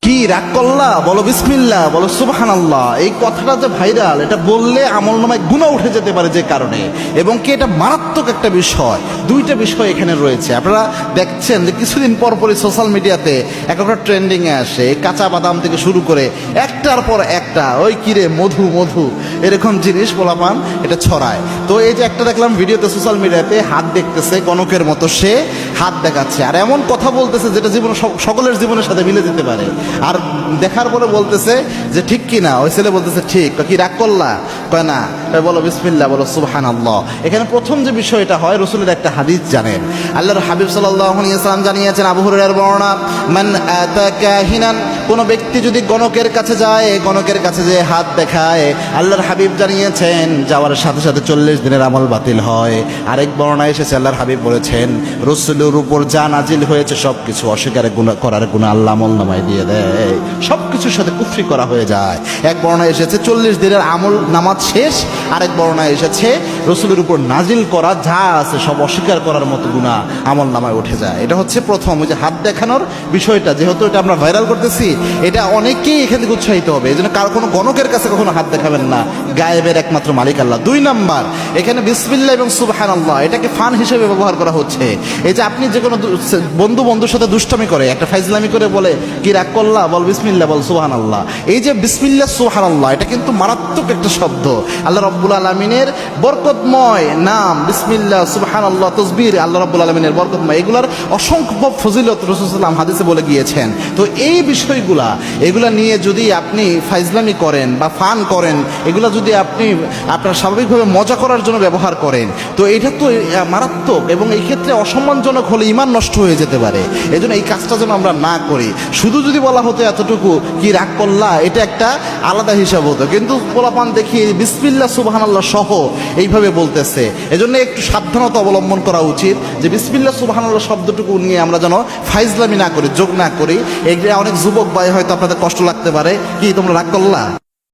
কি রাগ করলা, বলো বিসমিল্লাহ, বলো সুবহানাল্লাহ। এই কথাটা যে ভাইরাল, এটা বললে আমলনামায় গুনাহ উঠে যেতে পারে যে কারণে, এবং কি এটা মারাত্মক একটা বিষয়। দুইটা বিষয় এখানে রয়েছে। আপনারা দেখছেন যে কিছুদিন পর পরই সোশ্যাল মিডিয়াতে একটা ট্রেন্ডিংয়ে আসে, কাঁচা বাদাম থেকে শুরু করে একটার পর একটা ওই কিরে মধু মধু এরকম জিনিস পোলাপান এটা ছড়ায়। তো এই যে একটা দেখলাম ভিডিওতে সোশ্যাল মিডিয়াতে, হাত দেখতেছে গণকের মতো, সে হাত দেখাচ্ছে আর এমন কথা বলতেছে যেটা জীবন সকলের জীবনের সাথে মিলে যেতে পারে। আর দেখার পরে বলতেছে যে ঠিক কি না। ওই ছেলে বলতেছে ঠিক। কি রাগ করলা? কয় না। বলো বিসমিল্লাহ, বলো সুবহানাল্লাহ। এখানে প্রথম যে বিষয়টা হয়, রসুলের একটা হাদিস জানেন, আল্লাহর হাবিব সাল্লাল্লাহু আলাইহি ওয়াসাল্লাম জানিয়েছেন, আবু হুরায়রার বর্ণনা, মান আতা কাহিনান, কোন ব্যক্তি যদি গণকের কাছে যায়, গণকের কাছে যে হাত দেখায়, আল্লাহর হাবিব জানিয়েছেন যাওয়ার সাথে সাথে 40 দিনের আমল বাতিল হয়। আরেক বর্ণনায় এসেছে, আল্লাহর হাবিব বলেছেন রসুলের উপর যা নাজিল হয়েছে সবকিছু অস্বীকার করার গুনাহ আল্লাহ আমলনামায় দিয়ে দেয়, সবকিছুর সাথে কুফরি করা হয়ে যায়। এক বর্ণনায় এসেছে 40 দিনের আমল নামাজ শেষ, আরেক বর্ণনায় এসেছে রসুলের উপর নাজিল করা যা আছে সব অস্বীকার করার মতো গুনাহ আমল নামায় উঠে যায়। এটা হচ্ছে প্রথম। ওই যে হাত দেখানোর বিষয়টা, যেহেতু এটা আমরা ভাইরাল করতেছি, এটা অনেকেই এখান থেকে উৎসাহিত হবে। এই জন্য কারো কোনো গণকের কাছে কখনো হাত দেখাবেন না, গায়েবের একমাত্র মালিক আল্লাহ। 2 নাম্বার, এখানে বিসমিল্লাহ এবং সুবহানাল্লাহ এটাকে ফান হিসেবে ব্যবহার করা হচ্ছে। এই যে আপনি যে কোনো বন্ধুর সাথে দুষ্টামি করে, একটা ফাইজলামি করে বলে কি রাগ করলা, বল বিসমিল্লাহ, বল সুবহানাল্লাহ। এই যে বিসমিল্লাহ সুবহানাল্লাহ, এটা কিন্তু মারাত্মক একটা শব্দ। আল্লাহ রাব্বুল আলামিনের বরকতময় নাম বিসমিল্লাহ, সুবহানাল্লাহ, তাসবিহ আল্লাহ রাব্বুল আলামিনের বরকতময়, এগুলার অসংখ্য ফজিলত রাসূল সাল্লাল্লাহু আলাইহি ওয়াসাল্লাম হাদিসে বলে গিয়েছেন। তো এই বিষয়গুলা, এগুলা নিয়ে যদি আপনি ফাইজলামি করেন বা ফান করেন, এগুলা যদি আপনি আপনার স্বাভাবিকভাবে মজা করার জন্য ব্যবহার করেন, তো এটা তো মারাত্মক, এবং এই ক্ষেত্রে অসম্মানজনক হলে ঈমান নষ্ট হয়ে যেতে পারে। এই জন্য এই কাজটা যেন আমরা না করি। শুধু যদি বলা হতো এতটুকু কি রাগ করলা, এটা একটা আলাদা হিসাব হতো, কিন্তু পোলাপান দেখি বিসমিল্লাহ সুবহানাল্লাহ সহ এইভাবে বলতেছে। এজন্য একটু সাবধানতা অবলম্বন করা উচিত যে বিসমিল্লাহ সুবহানাল্লাহ শব্দটুকু নিয়ে আমরা যেন ফাইজলামি না করি, যোগ না করি। এগুলো অনেক যুবক ভাই হয়তো আপনাদের কষ্ট লাগতে পারে, কি তোমরা রাগ করলা।